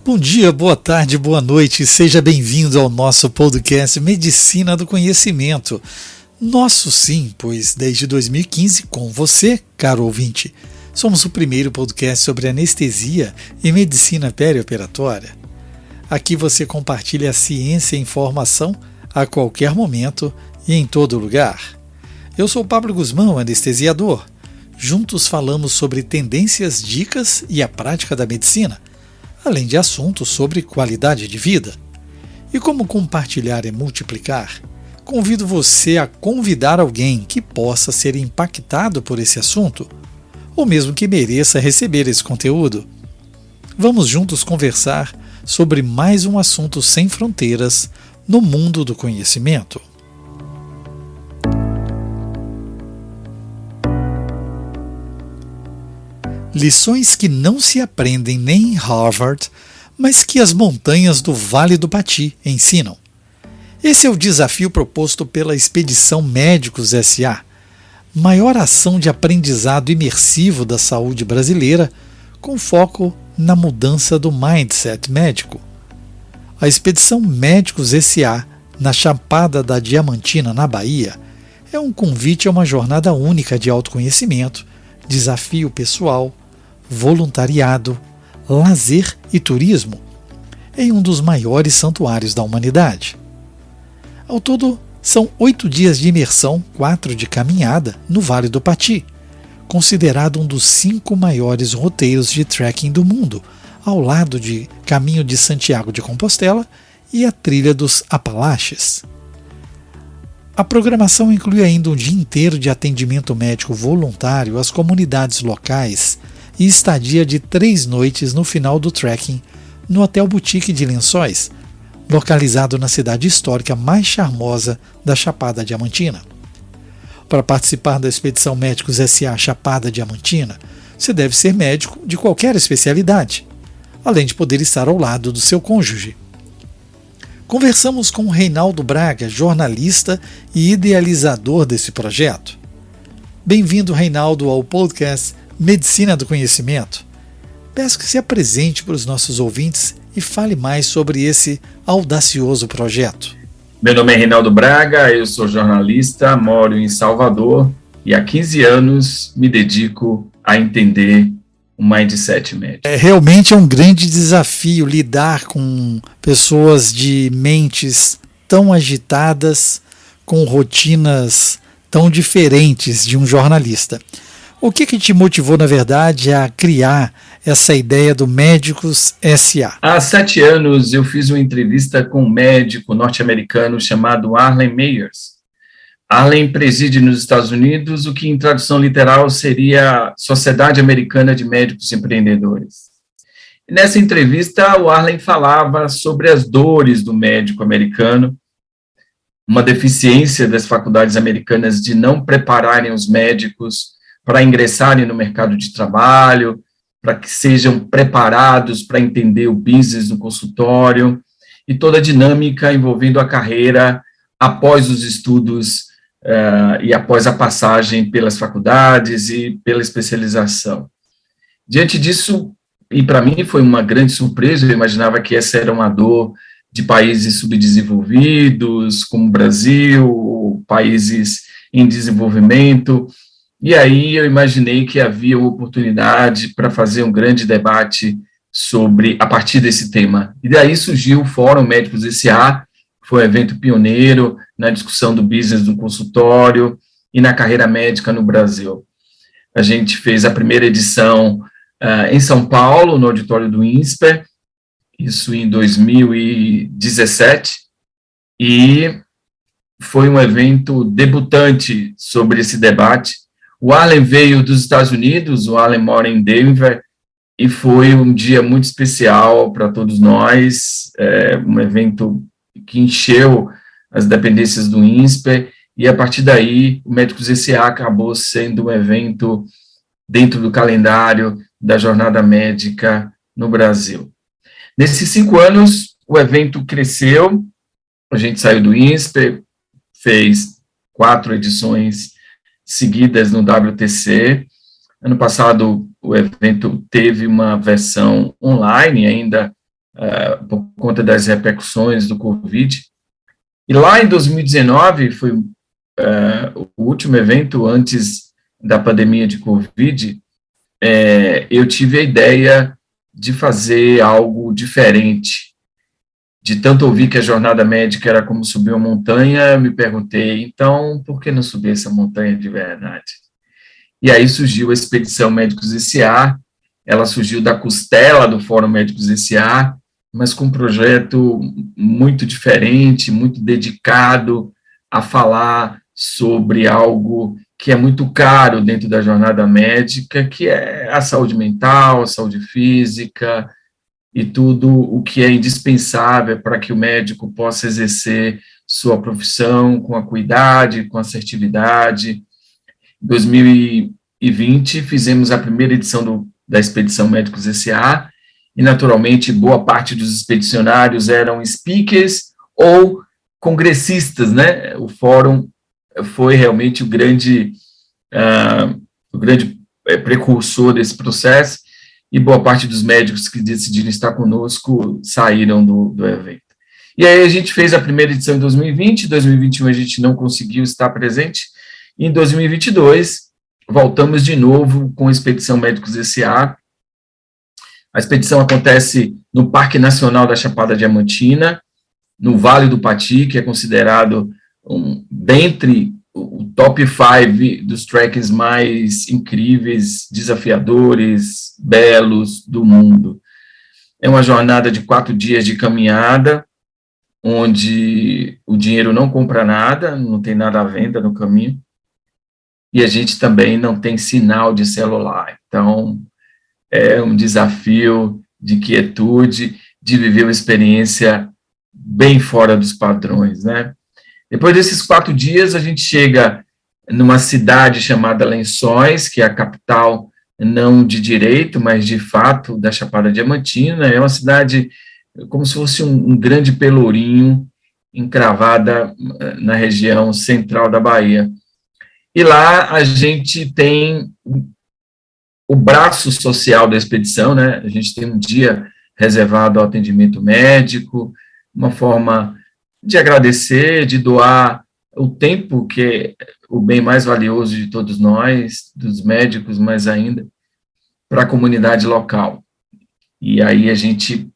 Bom dia, boa tarde, boa noite, seja bem-vindo ao nosso podcast Medicina do Conhecimento. Nosso sim, pois desde 2015 com você, caro ouvinte, somos o primeiro podcast sobre anestesia e medicina perioperatória. Aqui você compartilha a ciência e informação a qualquer momento e em todo lugar. Eu sou Pablo Guzmão, anestesiador. Juntos falamos sobre tendências, dicas e a prática da medicina, além de assuntos sobre qualidade de vida. E como compartilhar e multiplicar? Convido você a convidar alguém que possa ser impactado por esse assunto, ou mesmo que mereça receber esse conteúdo. Vamos juntos conversar sobre mais um assunto sem fronteiras no mundo do conhecimento. Lições que não se aprendem nem em Harvard, mas que as montanhas do Vale do Pati ensinam. Esse é o desafio proposto pela Expedição Médicos S.A., maior ação de aprendizado imersivo da saúde brasileira, com foco na mudança do mindset médico. A Expedição Médicos S.A., na Chapada da Diamantina, na Bahia, é um convite a uma jornada única de autoconhecimento, desafio pessoal, voluntariado, lazer e turismo, em um dos maiores santuários da humanidade. Ao todo, são 8 dias de imersão, 4 de caminhada, no Vale do Pati, considerado um dos 5 maiores roteiros de trekking do mundo, ao lado de Caminho de Santiago de Compostela e a Trilha dos Apalaches. A programação inclui ainda um dia inteiro de atendimento médico voluntário às comunidades locais e estadia de 3 noites no final do trekking no Hotel Boutique de Lençóis, localizado na cidade histórica mais charmosa da Chapada Diamantina. Para participar da Expedição Médicos S.A. Chapada Diamantina, você deve ser médico de qualquer especialidade, além de poder estar ao lado do seu cônjuge. Conversamos com Reinaldo Braga, jornalista e idealizador desse projeto. Bem-vindo, Reinaldo, ao podcast Medicina do Conhecimento. Peço que se apresente para os nossos ouvintes e fale mais sobre esse audacioso projeto. Meu nome é Reinaldo Braga, eu sou jornalista, moro em Salvador e há 15 anos me dedico a entender o mindset médico. Realmente é um grande desafio lidar com pessoas de mentes tão agitadas, com rotinas tão diferentes de um jornalista. O que te motivou, na verdade, a criar essa ideia do Médicos S.A.? Há 7 anos eu fiz uma entrevista com um médico norte-americano chamado Arlen Meyers. Arlen preside nos Estados Unidos o que em tradução literal seria Sociedade Americana de Médicos Empreendedores. E nessa entrevista o Arlen falava sobre as dores do médico americano, uma deficiência das faculdades americanas de não prepararem os médicos para ingressarem no mercado de trabalho, para que sejam preparados para entender o business no consultório e toda a dinâmica envolvendo a carreira após os estudos e após a passagem pelas faculdades e pela especialização. Diante disso, e para mim foi uma grande surpresa, eu imaginava que essa era uma dor de países subdesenvolvidos, como o Brasil, países em desenvolvimento. E aí eu imaginei que havia uma oportunidade para fazer um grande debate a partir desse tema. E daí surgiu o Fórum Médicos S.A., foi um evento pioneiro na discussão do business do consultório e na carreira médica no Brasil. A gente fez a primeira edição em São Paulo, no auditório do INSPER, isso em 2017, e foi um evento debutante sobre esse debate. O Arlen veio dos Estados Unidos, o Arlen mora em Denver, e foi um dia muito especial para todos nós, um evento que encheu as dependências do INSPER, e a partir daí o Médicos S.A. acabou sendo um evento dentro do calendário da jornada médica no Brasil. Nesses 5 anos, o evento cresceu, a gente saiu do INSPER, fez 4 edições seguidas no WTC. Ano passado, o evento teve uma versão online, ainda por conta das repercussões do Covid. E lá em 2019, foi o último evento antes da pandemia de Covid, eu tive a ideia de fazer algo diferente. De tanto ouvir que a jornada médica era como subir uma montanha, eu me perguntei, então, por que não subir essa montanha de verdade? E aí surgiu a Expedição Médicos S.A., ela surgiu da costela do Fórum Médicos S.A., mas com um projeto muito diferente, muito dedicado a falar sobre algo que é muito caro dentro da jornada médica, que é a saúde mental, a saúde física e tudo o que é indispensável para que o médico possa exercer sua profissão com acuidade, com assertividade. Em 2020, fizemos a primeira edição da Expedição Médicos S.A., e, naturalmente, boa parte dos expedicionários eram speakers ou congressistas, né? O fórum foi realmente o grande precursor desse processo, e boa parte dos médicos que decidiram estar conosco saíram do evento. E aí a gente fez a primeira edição em 2020, em 2021 a gente não conseguiu estar presente, e em 2022 voltamos de novo com a Expedição Médicos S.A. A expedição acontece no Parque Nacional da Chapada Diamantina, no Vale do Pati, que é considerado dentre o top 5 dos trekkings mais incríveis, desafiadores, belos do mundo. É uma jornada de 4 dias de caminhada, onde o dinheiro não compra nada, não tem nada à venda no caminho, e a gente também não tem sinal de celular. Então, é um desafio de quietude, de viver uma experiência bem fora dos padrões, né? Depois desses 4 dias, a gente chega numa cidade chamada Lençóis, que é a capital não de direito, mas de fato da Chapada Diamantina. É uma cidade como se fosse um grande pelourinho encravada na região central da Bahia. E lá a gente tem o braço social da expedição, né? A gente tem um dia reservado ao atendimento médico, uma forma de agradecer, de doar o tempo, que é o bem mais valioso de todos nós, dos médicos mais ainda, para a comunidade local. E aí a gente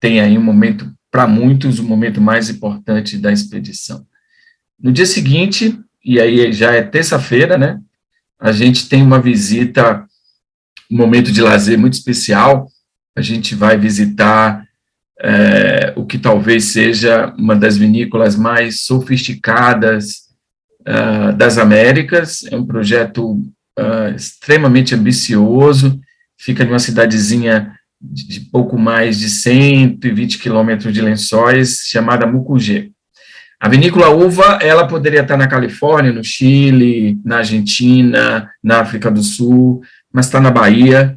tem aí um momento, para muitos, o momento mais importante da expedição. No dia seguinte, e aí já é terça-feira, né? A gente tem uma visita, um momento de lazer muito especial. A gente vai visitar o que talvez seja uma das vinícolas mais sofisticadas das Américas. É um projeto extremamente ambicioso, fica numa cidadezinha de pouco mais de 120 quilômetros de Lençóis, chamada Mucugê. A vinícola uva, ela poderia estar na Califórnia, no Chile, na Argentina, na África do Sul, mas está na Bahia,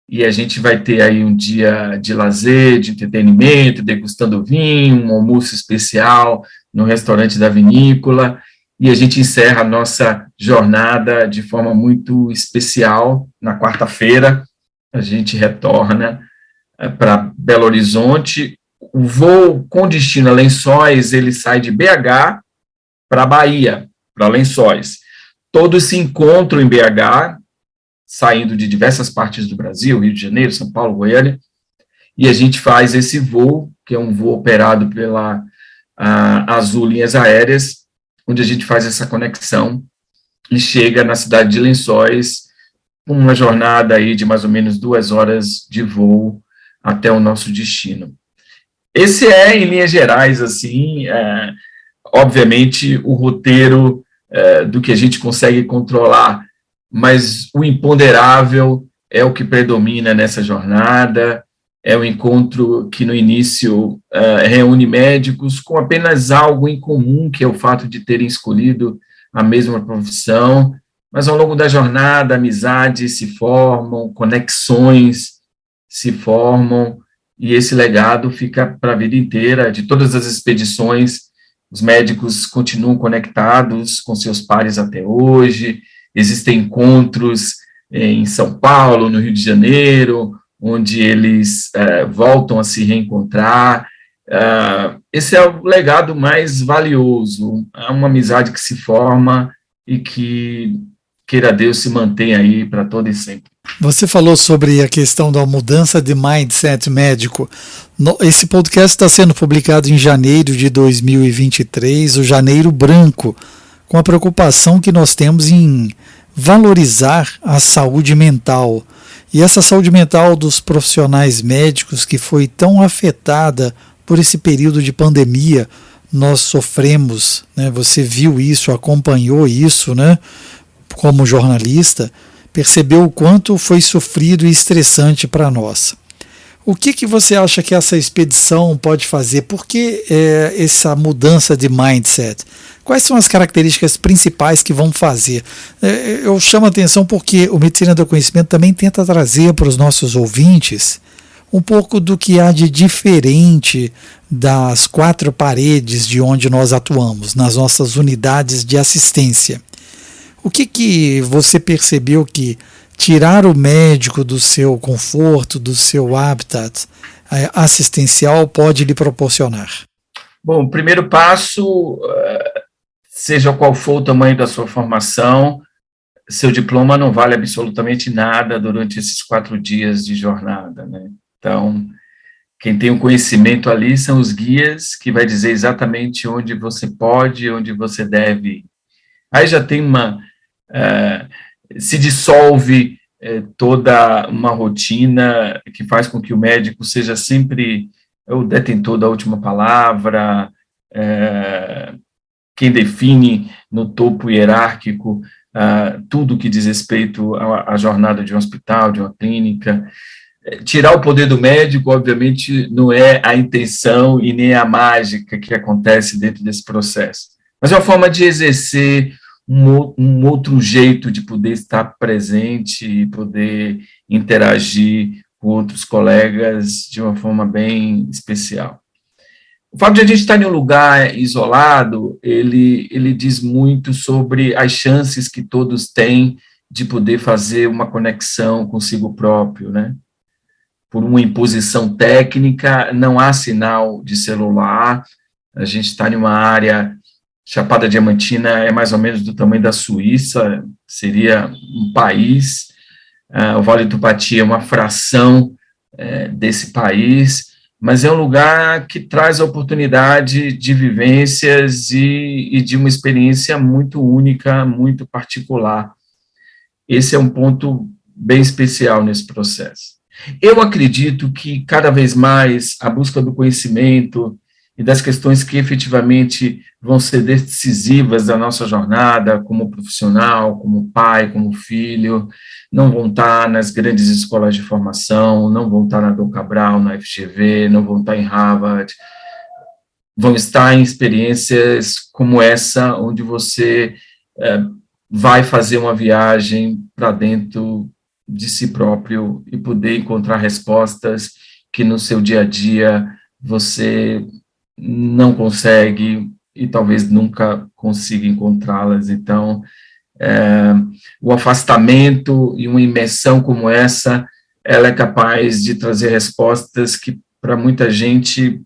e a gente vai ter aí um dia de lazer, de entretenimento, degustando vinho, um almoço especial no restaurante da vinícola, e a gente encerra a nossa jornada de forma muito especial. Na quarta-feira, a gente retorna para Belo Horizonte. O voo com destino a Lençóis, ele sai de BH para Bahia, para Lençóis. Todos se encontram em BH, saindo de diversas partes do Brasil, Rio de Janeiro, São Paulo, Goiânia, e a gente faz esse voo, que é um voo operado pela Azul Linhas Aéreas, onde a gente faz essa conexão e chega na cidade de Lençóis, com uma jornada aí de mais ou menos 2 horas de voo até o nosso destino. Esse é, em linhas gerais, assim, obviamente, o roteiro do que a gente consegue controlar, mas o imponderável é o que predomina nessa jornada, é o encontro que no início reúne médicos com apenas algo em comum, que é o fato de terem escolhido a mesma profissão, mas ao longo da jornada, amizades se formam, conexões se formam, e esse legado fica para a vida inteira. De todas as expedições, os médicos continuam conectados com seus pares até hoje. Existem encontros em São Paulo, no Rio de Janeiro, onde eles voltam a se reencontrar. Esse é o legado mais valioso, é uma amizade que se forma e que, queira Deus, se mantém aí para todo e sempre. Você falou sobre a questão da mudança de mindset médico. Esse podcast está sendo publicado em janeiro de 2023, o Janeiro Branco, com a preocupação que nós temos em valorizar a saúde mental. E essa saúde mental dos profissionais médicos que foi tão afetada por esse período de pandemia, nós sofremos, né? Você viu isso, acompanhou isso, né? Como jornalista, percebeu o quanto foi sofrido e estressante para nós. O que você acha que essa expedição pode fazer? Por que essa mudança de mindset? Quais são as características principais que vão fazer? Eu chamo a atenção porque o Medicina do Conhecimento também tenta trazer para os nossos ouvintes um pouco do que há de diferente das 4 paredes de onde nós atuamos, nas nossas unidades de assistência. O que você percebeu que tirar o médico do seu conforto, do seu habitat assistencial pode lhe proporcionar? Bom, o primeiro passo, seja qual for o tamanho da sua formação, seu diploma não vale absolutamente nada durante esses 4 dias de jornada, né? Então, quem tem o conhecimento ali são os guias, que vai dizer exatamente onde você pode, onde você deve ir. Aí já tem se dissolve toda uma rotina que faz com que o médico seja sempre o detentor da última palavra, quem define no topo hierárquico tudo que diz respeito à jornada de um hospital, de uma clínica. Tirar o poder do médico, obviamente, não é a intenção e nem a mágica que acontece dentro desse processo, mas é uma forma de exercer um outro jeito de poder estar presente e poder interagir com outros colegas de uma forma bem especial. O fato de a gente estar em um lugar isolado, ele diz muito sobre as chances que todos têm de poder fazer uma conexão consigo próprio, né? Por uma imposição técnica, não há sinal de celular, a gente está em uma área, Chapada Diamantina é mais ou menos do tamanho da Suíça, seria um país, o Vale do Pati é uma fração desse país, mas é um lugar que traz a oportunidade de vivências e de uma experiência muito única, muito particular. Esse é um ponto bem especial nesse processo. Eu acredito que, cada vez mais, a busca do conhecimento e das questões que efetivamente vão ser decisivas da nossa jornada como profissional, como pai, como filho, não vão estar nas grandes escolas de formação, não vão estar na Dom Cabral, na FGV, não vão estar em Harvard, vão estar em experiências como essa, onde você vai fazer uma viagem para dentro de si próprio e poder encontrar respostas que no seu dia a dia você não consegue e talvez nunca consiga encontrá-las. Então, o afastamento e uma imersão como essa, ela é capaz de trazer respostas que para muita gente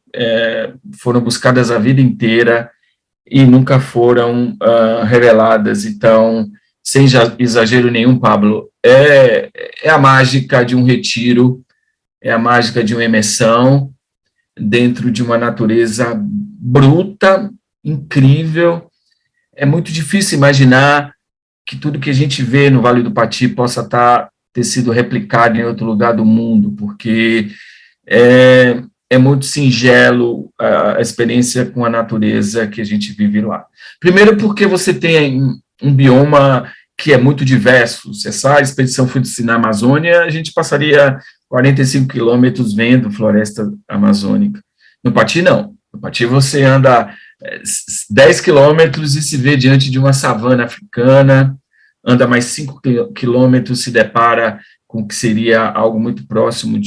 foram buscadas a vida inteira e nunca foram reveladas. Então, sem exagero nenhum, Pablo, é a mágica de um retiro, é a mágica de uma imersão dentro de uma natureza bruta, incrível. É muito difícil imaginar que tudo que a gente vê no Vale do Pati possa ter sido replicado em outro lugar do mundo, porque é muito singelo a experiência com a natureza que a gente vive lá. Primeiro porque você tem um bioma que é muito diverso. Se essa expedição fosse na Amazônia, a gente passaria 45 quilômetros vendo floresta amazônica. No Pati, não. No Pati, você anda 10 quilômetros e se vê diante de uma savana africana, anda mais 5 quilômetros, se depara com o que seria algo muito próximo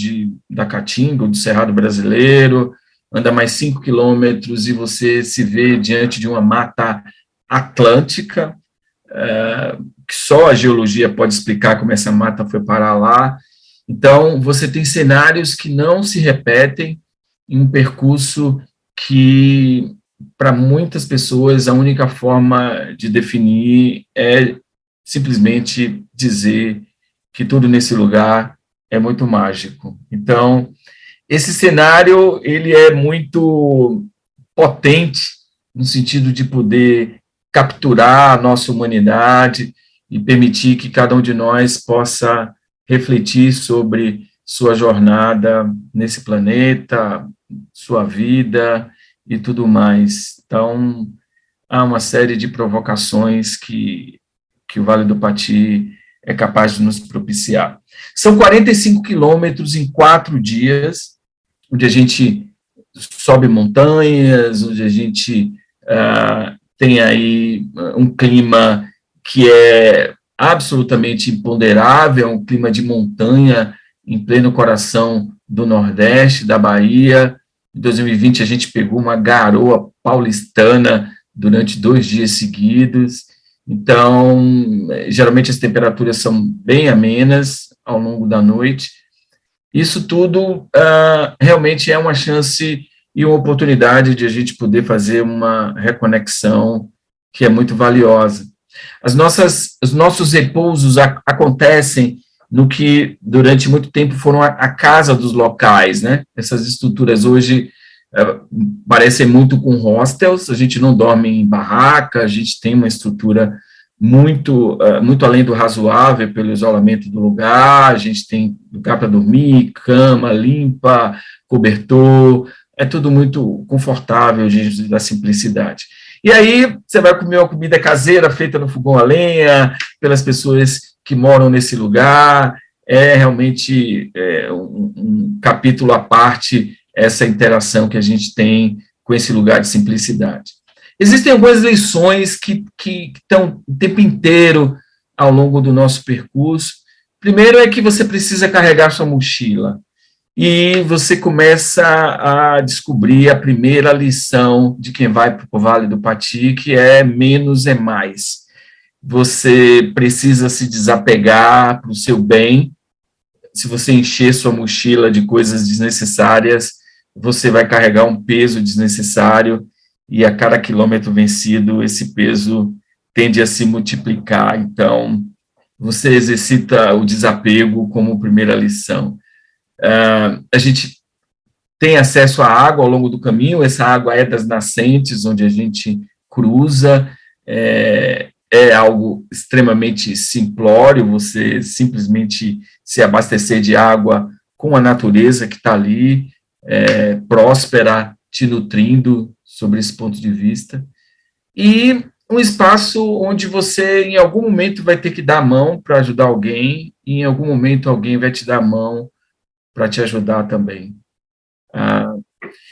da Caatinga, do Cerrado Brasileiro, anda mais 5 quilômetros e você se vê diante de uma mata atlântica, que só a geologia pode explicar como essa mata foi parar lá, Então, você tem cenários que não se repetem em um percurso que, para muitas pessoas, a única forma de definir é simplesmente dizer que tudo nesse lugar é muito mágico. Então, esse cenário, ele é muito potente no sentido de poder capturar a nossa humanidade e permitir que cada um de nós possa refletir sobre sua jornada nesse planeta, sua vida e tudo mais. Então, há uma série de provocações que o Vale do Pati é capaz de nos propiciar. São 45 quilômetros em 4 dias, onde a gente sobe montanhas, onde a gente tem aí um clima que é absolutamente imponderável, um clima de montanha em pleno coração do Nordeste, da Bahia. Em 2020, a gente pegou uma garoa paulistana durante 2 dias seguidos. Então, geralmente as temperaturas são bem amenas ao longo da noite. Isso tudo realmente é uma chance e uma oportunidade de a gente poder fazer uma reconexão que é muito valiosa. Os nossos repousos acontecem no que durante muito tempo foram a casa dos locais, né? Essas estruturas hoje parecem muito com hostels, a gente não dorme em barraca, a gente tem uma estrutura muito além do razoável pelo isolamento do lugar, a gente tem lugar para dormir, cama limpa, cobertor, é tudo muito confortável diante da simplicidade. E aí você vai comer uma comida caseira feita no fogão a lenha, pelas pessoas que moram nesse lugar, é realmente um capítulo à parte essa interação que a gente tem com esse lugar de simplicidade. Existem algumas lições que estão o tempo inteiro ao longo do nosso percurso. Primeiro é que você precisa carregar sua mochila. E você começa a descobrir a primeira lição de quem vai para o Vale do Pati, que é menos é mais. Você precisa se desapegar para o seu bem. Se você encher sua mochila de coisas desnecessárias, você vai carregar um peso desnecessário e a cada quilômetro vencido, esse peso tende a se multiplicar. Então, você exercita o desapego como primeira lição. A gente tem acesso à água ao longo do caminho, essa água é das nascentes, onde a gente cruza, é algo extremamente simplório, você simplesmente se abastecer de água com a natureza que está ali, próspera, te nutrindo sobre esse ponto de vista, e um espaço onde você, em algum momento, vai ter que dar a mão para ajudar alguém, e em algum momento alguém vai te dar a mão para te ajudar também.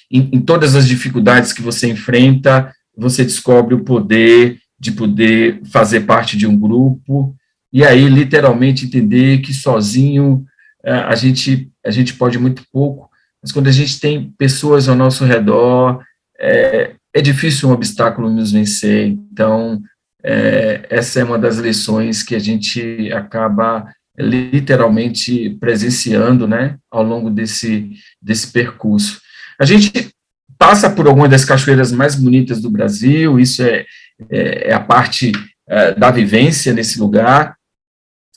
Em todas as dificuldades que você enfrenta, você descobre o poder de poder fazer parte de um grupo, e aí, literalmente, entender que sozinho a gente pode muito pouco, mas quando a gente tem pessoas ao nosso redor, é difícil um obstáculo nos vencer. Então, essa é uma das lições que a gente acaba literalmente presenciando, né, ao longo desse percurso. A gente passa por algumas das cachoeiras mais bonitas do Brasil, isso é a parte da vivência nesse lugar,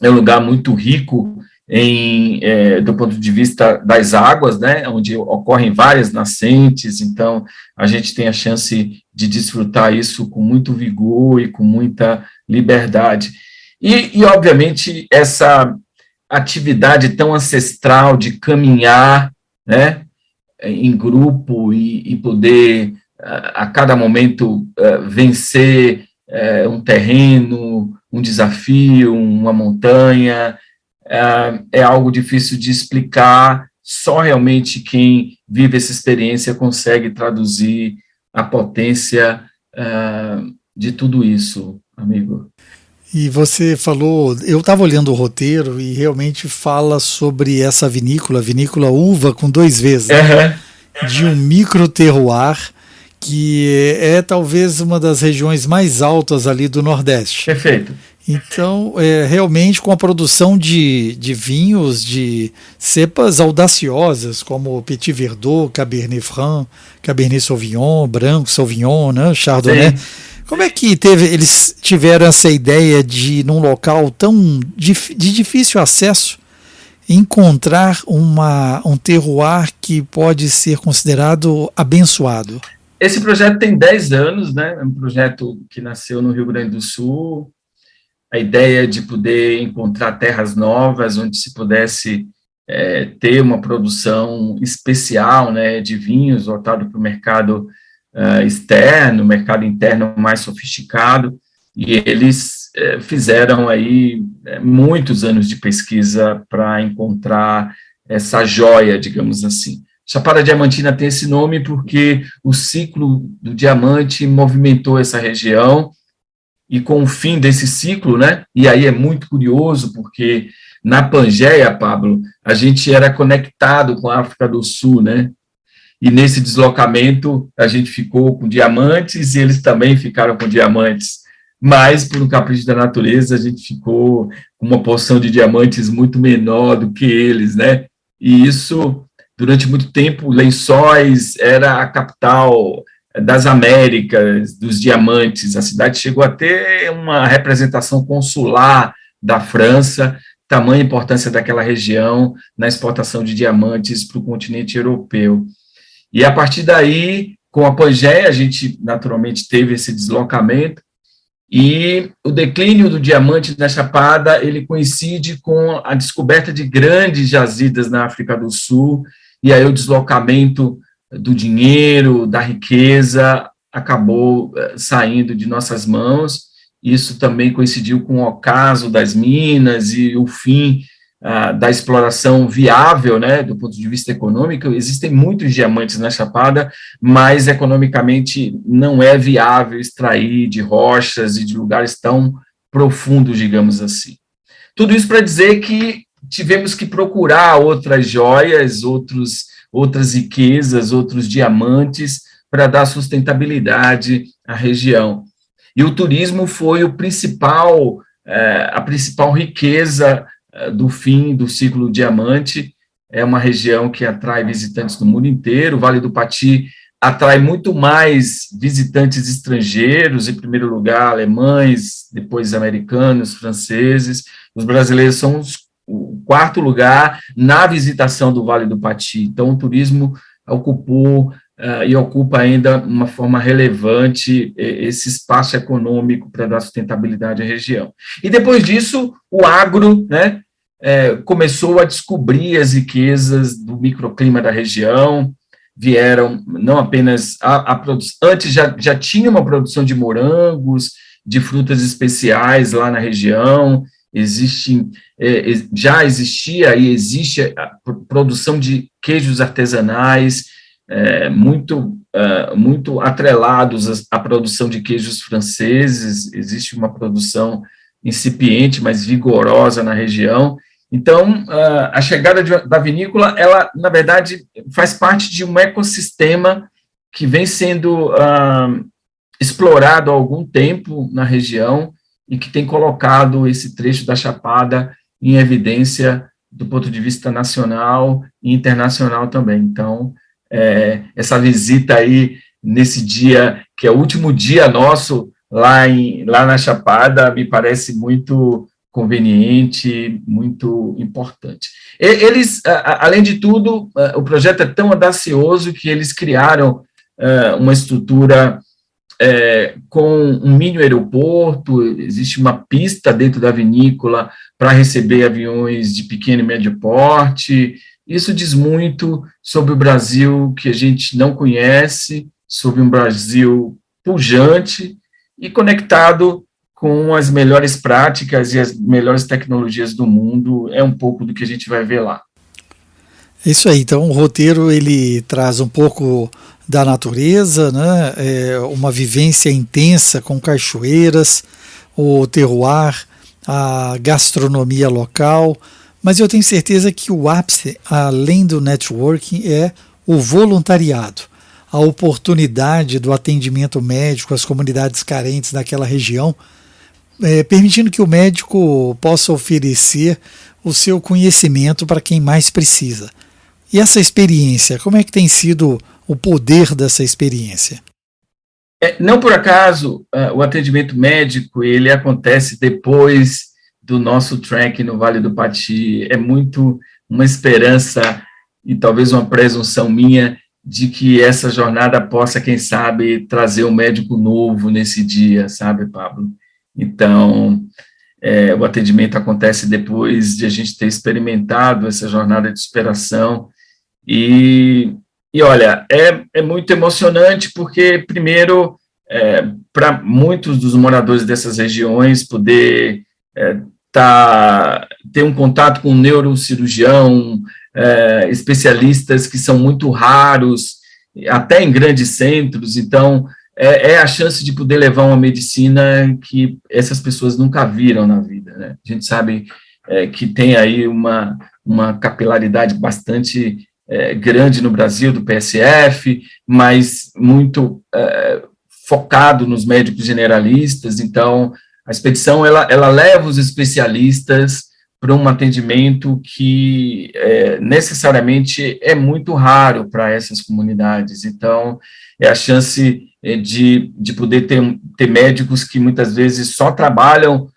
é um lugar muito rico do ponto de vista das águas, né, onde ocorrem várias nascentes, então a gente tem a chance de desfrutar isso com muito vigor e com muita liberdade. E obviamente, essa atividade tão ancestral de caminhar, né, em grupo e poder, a cada momento, vencer um terreno, um desafio, uma montanha, é algo difícil de explicar, só realmente quem vive essa experiência consegue traduzir a potência de tudo isso, amigo. E você falou, eu estava olhando o roteiro e realmente fala sobre essa vinícola uva com 2 Vs, né? De um micro terroir que é talvez uma das regiões mais altas ali do Nordeste. Perfeito. Então, realmente com a produção de vinhos de cepas audaciosas, como Petit Verdot, Cabernet Franc, Cabernet Sauvignon, Branco, Sauvignon, né, Chardonnay. Sim. Como é que eles tiveram essa ideia de, num local tão de difícil acesso, encontrar um terroir que pode ser considerado abençoado? Esse projeto tem 10 anos, né? É um projeto que nasceu no Rio Grande do Sul. A ideia de poder encontrar terras novas, onde se pudesse ter uma produção especial, né, de vinhos voltado para o mercado externo, mercado interno mais sofisticado, e eles fizeram aí muitos anos de pesquisa para encontrar essa joia, digamos assim. Chapada Diamantina tem esse nome porque o ciclo do diamante movimentou essa região, e com o fim desse ciclo, né, e aí é muito curioso, porque na Pangeia, Pablo, a gente era conectado com a África do Sul, né, e nesse deslocamento a gente ficou com diamantes e eles também ficaram com diamantes, mas por um capricho da natureza a gente ficou com uma porção de diamantes muito menor do que eles, né, e isso, durante muito tempo, Lençóis era a capital das Américas, dos diamantes. A cidade chegou a ter uma representação consular da França, tamanha importância daquela região na exportação de diamantes para o continente europeu. E a partir daí, com a Pangeia, a gente naturalmente teve esse deslocamento, e o declínio do diamante na Chapada, ele coincide com a descoberta de grandes jazidas na África do Sul, e aí o deslocamento do dinheiro, da riqueza, acabou saindo de nossas mãos. Isso também coincidiu com o ocaso das minas e o fim da exploração viável, né, do ponto de vista econômico. Existem muitos diamantes na Chapada, mas economicamente não é viável extrair de rochas e de lugares tão profundos, digamos assim. Tudo isso para dizer que tivemos que procurar outras joias, outras riquezas, outros diamantes, para dar sustentabilidade à região. E o turismo foi a principal riqueza do fim do ciclo diamante. É uma região que atrai visitantes do mundo inteiro. O Vale do Pati atrai muito mais visitantes estrangeiros, em primeiro lugar alemães, depois americanos, franceses. Os brasileiros são o quarto lugar na visitação do Vale do Pati. Então, o turismo ocupou e ocupa ainda de uma forma relevante esse espaço econômico para dar sustentabilidade à região. E depois disso, o agro, né, começou a descobrir as riquezas do microclima da região. Vieram não apenas a produção, antes já tinha uma produção de morangos, de frutas especiais lá na região. Já existia e existe a produção de queijos artesanais, muito atrelados à produção de queijos franceses. Existe uma produção incipiente, mas vigorosa na região. Então, a chegada da vinícola, ela, na verdade, faz parte de um ecossistema que vem sendo explorado há algum tempo na região, e que tem colocado esse trecho da Chapada em evidência do ponto de vista nacional e internacional também. Então, essa visita aí, nesse dia, que é o último dia nosso lá na Chapada, me parece muito conveniente, muito importante. Eles, além de tudo, o projeto é tão audacioso que eles criaram uma estrutura com um mini aeroporto. Existe uma pista dentro da vinícola para receber aviões de pequeno e médio porte. Isso diz muito sobre o Brasil que a gente não conhece, sobre um Brasil pujante e conectado com as melhores práticas e as melhores tecnologias do mundo. É um pouco do que a gente vai ver lá. É isso aí. Então, o roteiro ele traz um pouco da natureza, né? Uma vivência intensa com cachoeiras, o terroir, a gastronomia local, mas eu tenho certeza que o ápice, além do networking, é o voluntariado, a oportunidade do atendimento médico às comunidades carentes daquela região, permitindo que o médico possa oferecer o seu conhecimento para quem mais precisa. E essa experiência, como é que tem sido o poder dessa experiência? Não por acaso, o atendimento médico, ele acontece depois do nosso trek no Vale do Pati. É muito uma esperança e talvez uma presunção minha de que essa jornada possa, quem sabe, trazer um médico novo nesse dia, sabe, Pablo? Então, o atendimento acontece depois de a gente ter experimentado essa jornada de superação e olha, é muito emocionante porque, primeiro, para muitos dos moradores dessas regiões, poder ter um contato com um neurocirurgião, especialistas que são muito raros, até em grandes centros, então, é a chance de poder levar uma medicina que essas pessoas nunca viram na vida, né? A gente sabe que tem aí uma capilaridade bastante grande no Brasil, do PSF, mas muito focado nos médicos generalistas. Então, a expedição ela leva os especialistas para um atendimento que necessariamente é muito raro para essas comunidades. Então, é a chance de poder ter médicos que muitas vezes só trabalham,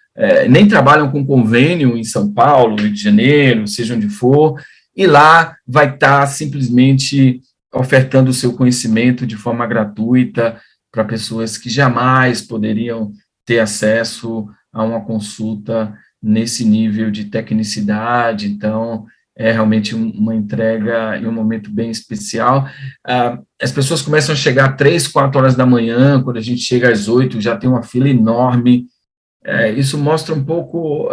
nem trabalham com convênio em São Paulo, Rio de Janeiro, seja onde for, e lá vai estar simplesmente ofertando o seu conhecimento de forma gratuita para pessoas que jamais poderiam ter acesso a uma consulta nesse nível de tecnicidade. Então, é realmente uma entrega e um momento bem especial. As pessoas começam a chegar 3, 4 horas da manhã, quando a gente chega às 8, já tem uma fila enorme. Isso mostra um pouco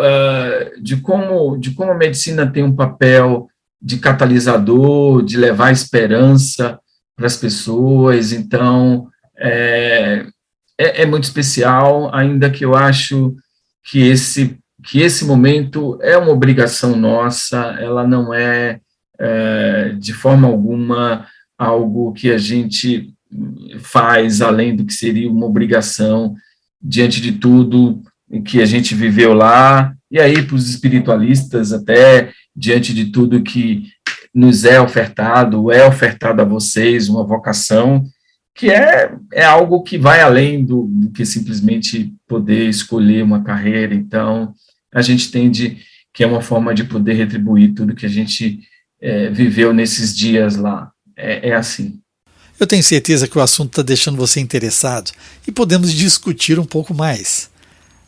de como a medicina tem um papel de catalisador, de levar esperança para as pessoas. Então, é muito especial, ainda que eu acho que esse momento é uma obrigação nossa, ela não é, de forma alguma, algo que a gente faz além do que seria uma obrigação diante de tudo que a gente viveu lá, e aí para os espiritualistas até, diante de tudo que nos é ofertado a vocês, uma vocação, que é algo que vai além do que simplesmente poder escolher uma carreira. Então, a gente entende que é uma forma de poder retribuir tudo que a gente viveu nesses dias lá. É assim. Eu tenho certeza que o assunto está deixando você interessado e podemos discutir um pouco mais.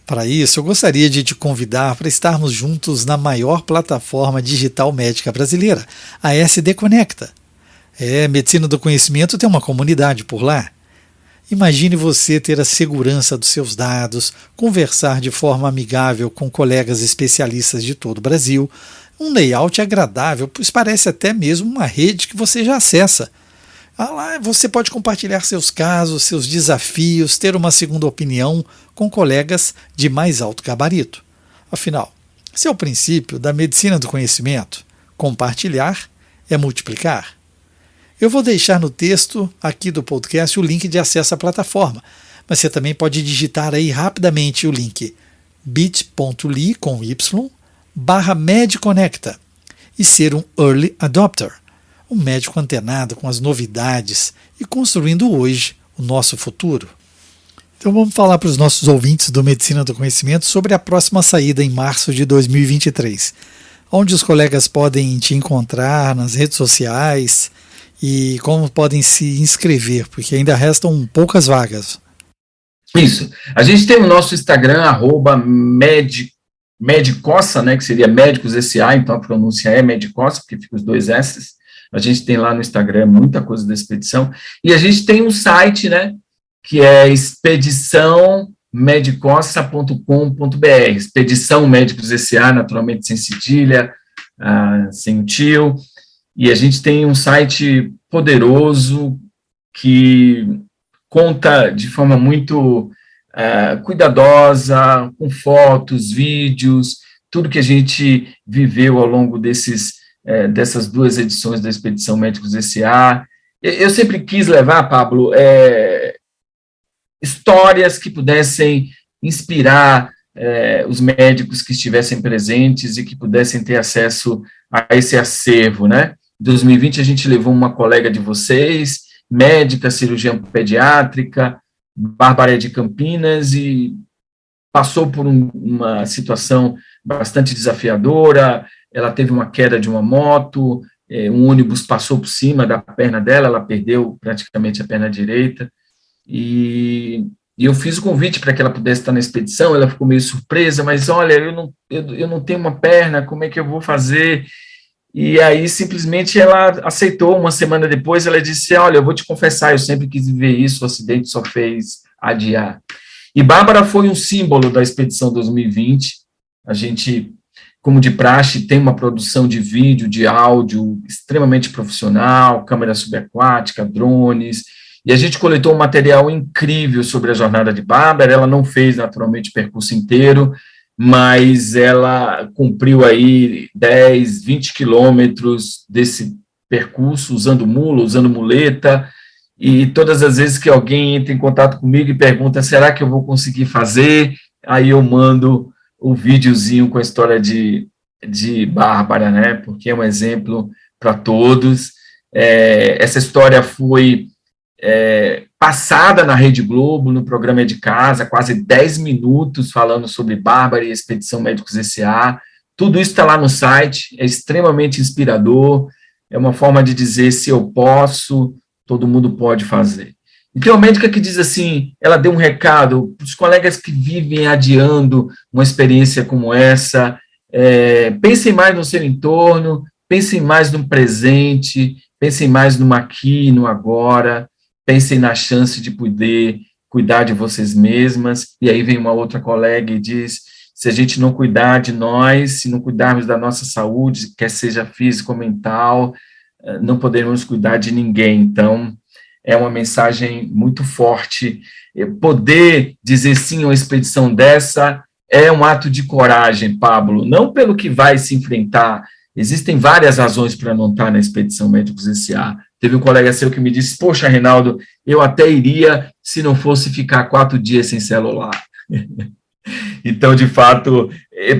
Para isso, eu gostaria de te convidar para estarmos juntos na maior plataforma digital médica brasileira, a SD Conecta. Medicina do Conhecimento tem uma comunidade por lá. Imagine você ter a segurança dos seus dados, conversar de forma amigável com colegas especialistas de todo o Brasil, um layout agradável, pois parece até mesmo uma rede que você já acessa. Lá você pode compartilhar seus casos, seus desafios, ter uma segunda opinião com colegas de mais alto gabarito. Afinal, esse é o princípio da medicina do conhecimento. Compartilhar é multiplicar. Eu vou deixar no texto aqui do podcast o link de acesso à plataforma, mas você também pode digitar aí rapidamente o link bit.ly/medconecta e ser um early adopter, um médico antenado com as novidades e construindo hoje o nosso futuro. Então vamos falar para os nossos ouvintes do Medicina do Conhecimento sobre a próxima saída em março de 2023, onde os colegas podem te encontrar nas redes sociais e como podem se inscrever, porque ainda restam poucas vagas. Isso. A gente tem o nosso Instagram, @Medicossa, né, que seria Médicos SA, então a pronúncia é Medicossa, porque fica os 2 S's. A gente tem lá no Instagram muita coisa da expedição. E a gente tem um site, né, que é expediçãomedicossa.com.br. Expedição Médicos SA, naturalmente sem cedilha, sem o tio. E a gente tem um site poderoso que conta de forma muito cuidadosa, com fotos, vídeos, tudo que a gente viveu ao longo dessas 2 edições da Expedição Médicos SA. Eu sempre quis levar, Pablo, histórias que pudessem inspirar os médicos que estivessem presentes e que pudessem ter acesso a esse acervo, né? Em 2020, a gente levou uma colega de vocês, médica, cirurgiã pediátrica, Bárbara de Campinas, e passou por uma situação bastante desafiadora. Ela teve uma queda de uma moto, um ônibus passou por cima da perna dela, ela perdeu praticamente a perna direita, e eu fiz o convite para que ela pudesse estar na expedição. Ela ficou meio surpresa, mas olha, eu não tenho uma perna, como é que eu vou fazer? E aí, simplesmente, ela aceitou. Uma semana depois, ela disse, olha, eu vou te confessar, eu sempre quis ver isso, o acidente só fez adiar. E Bárbara foi um símbolo da Expedição 2020. A gente, como de praxe, tem uma produção de vídeo, de áudio extremamente profissional, câmera subaquática, drones, e a gente coletou um material incrível sobre a jornada de Bárbara. Ela não fez, naturalmente, o percurso inteiro, mas ela cumpriu aí 10, 20 quilômetros desse percurso, usando mula, usando muleta, e todas as vezes que alguém entra em contato comigo e pergunta, será que eu vou conseguir fazer? Aí eu mando o videozinho com a história de Bárbara, né? Porque é um exemplo para todos. Essa história foi passada na Rede Globo, no programa É de Casa, quase 10 minutos falando sobre Bárbara e a Expedição Médicos S.A. Tudo isso está lá no site, é extremamente inspirador, é uma forma de dizer, se eu posso, todo mundo pode fazer. E tem uma médica que diz assim, ela deu um recado para os colegas que vivem adiando uma experiência como essa, pensem mais no seu entorno, pensem mais no presente, pensem mais no aqui, no agora, pensem na chance de poder cuidar de vocês mesmas. E aí vem uma outra colega e diz, se a gente não cuidar de nós, se não cuidarmos da nossa saúde, quer seja física ou mental, não poderemos cuidar de ninguém. Então, é uma mensagem muito forte. Poder dizer sim a uma expedição dessa é um ato de coragem, Pablo, não pelo que vai se enfrentar. Existem várias razões para não estar na Expedição Médicos S.A. Teve um colega seu que me disse, poxa, Reinaldo, eu até iria se não fosse ficar 4 dias sem celular. Então, de fato,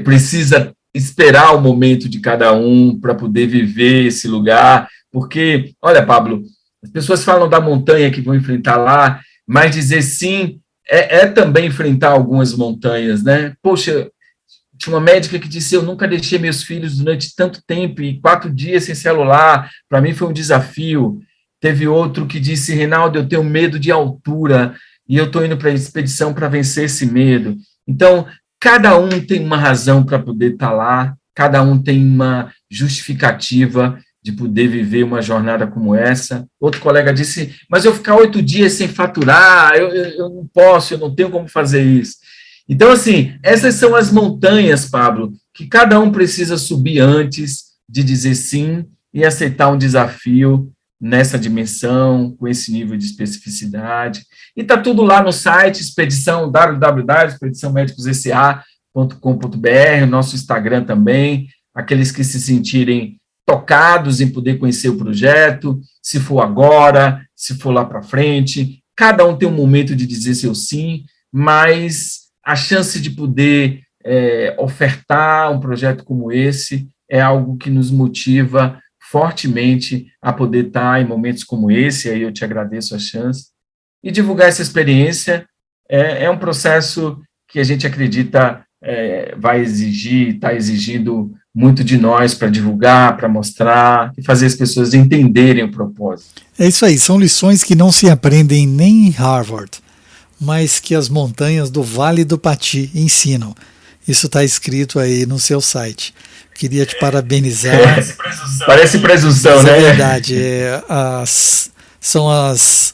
precisa esperar o momento de cada um para poder viver esse lugar, porque, olha, Pablo, as pessoas falam da montanha que vão enfrentar lá, mas dizer sim é também enfrentar algumas montanhas, né? Poxa, tinha uma médica que disse, eu nunca deixei meus filhos durante tanto tempo, e 4 dias sem celular, para mim foi um desafio. Teve outro que disse, Reinaldo, eu tenho medo de altura, e eu estou indo para a expedição para vencer esse medo. Então, cada um tem uma razão para poder estar lá, cada um tem uma justificativa de poder viver uma jornada como essa. Outro colega disse, mas eu ficar 8 dias sem faturar, eu não posso, eu não tenho como fazer isso. Então, assim, essas são as montanhas, Pablo, que cada um precisa subir antes de dizer sim e aceitar um desafio nessa dimensão, com esse nível de especificidade. E está tudo lá no site, expedição, www.expediçãomedicossa.com.br, nosso Instagram também, aqueles que se sentirem tocados em poder conhecer o projeto, se for agora, se for lá para frente, cada um tem um momento de dizer seu sim, mas a chance de poder ofertar um projeto como esse é algo que nos motiva fortemente a poder estar em momentos como esse, aí eu te agradeço a chance, e divulgar essa experiência é um processo que a gente acredita vai exigir, está exigindo muito de nós para divulgar, para mostrar e fazer as pessoas entenderem o propósito. É isso aí, são lições que não se aprendem nem em Harvard, mas que as montanhas do Vale do Pati ensinam. Isso está escrito aí no seu site. Queria te parabenizar. Parece presunção, né? É verdade. São as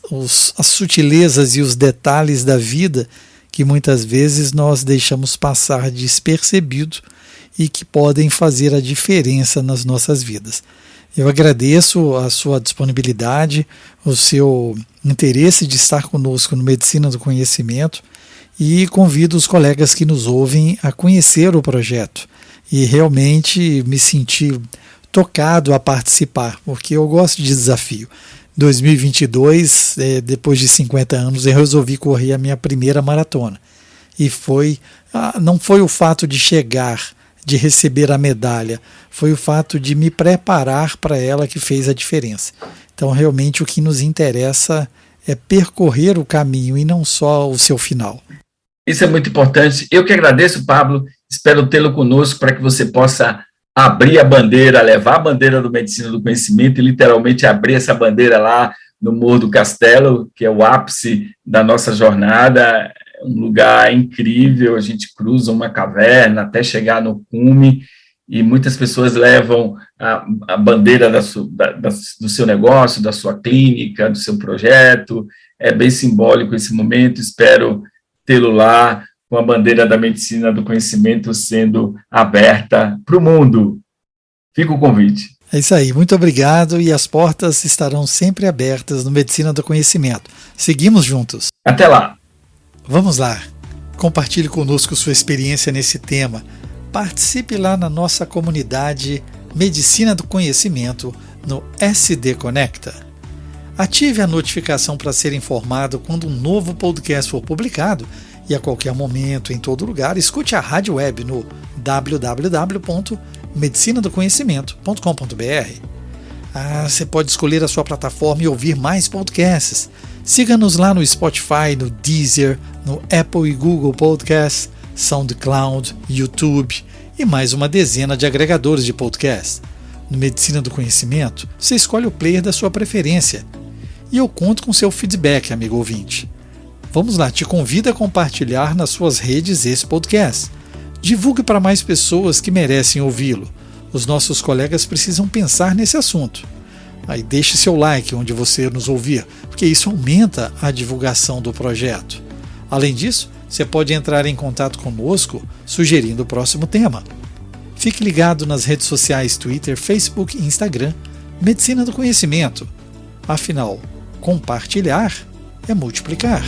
sutilezas e os detalhes da vida que muitas vezes nós deixamos passar despercebido e que podem fazer a diferença nas nossas vidas. Eu agradeço a sua disponibilidade, o seu interesse de estar conosco no Medicina do Conhecimento e convido os colegas que nos ouvem a conhecer o projeto e realmente me senti tocado a participar, porque eu gosto de desafio. 2022, depois de 50 anos, eu resolvi correr a minha primeira maratona. E não foi o fato de chegar, de receber a medalha, foi o fato de me preparar para ela que fez a diferença. Então, realmente, o que nos interessa é percorrer o caminho e não só o seu final. Isso é muito importante. Eu que agradeço, Pablo. Espero tê-lo conosco para que você possa abrir a bandeira, levar a bandeira do Medicina do Conhecimento e literalmente abrir essa bandeira lá no Morro do Castelo, que é o ápice da nossa jornada. É um lugar incrível, a gente cruza uma caverna até chegar no cume e muitas pessoas levam a bandeira do seu negócio, da sua clínica, do seu projeto. É bem simbólico esse momento, espero tê-lo lá com a bandeira da Medicina do Conhecimento sendo aberta para o mundo. Fica o convite. É isso aí, muito obrigado e as portas estarão sempre abertas no Medicina do Conhecimento. Seguimos juntos. Até lá. Vamos lá, compartilhe conosco sua experiência nesse tema. Participe lá na nossa comunidade Medicina do Conhecimento no SD Conecta. Ative a notificação para ser informado quando um novo podcast for publicado e a qualquer momento, em todo lugar, escute a rádio web no www.medicinadoconhecimento.com.br. Você pode escolher a sua plataforma e ouvir mais podcasts. Siga-nos lá no Spotify, no Deezer, no Apple e Google Podcasts, SoundCloud, YouTube e mais uma dezena de agregadores de podcast. No Medicina do Conhecimento, você escolhe o player da sua preferência. E eu conto com seu feedback, amigo ouvinte. Vamos lá, te convido a compartilhar nas suas redes esse podcast. Divulgue para mais pessoas que merecem ouvi-lo. Os nossos colegas precisam pensar nesse assunto. Aí deixe seu like onde você nos ouvir, porque isso aumenta a divulgação do projeto. Além disso, você pode entrar em contato conosco sugerindo o próximo tema. Fique ligado nas redes sociais Twitter, Facebook e Instagram, Medicina do Conhecimento. Afinal, compartilhar é multiplicar.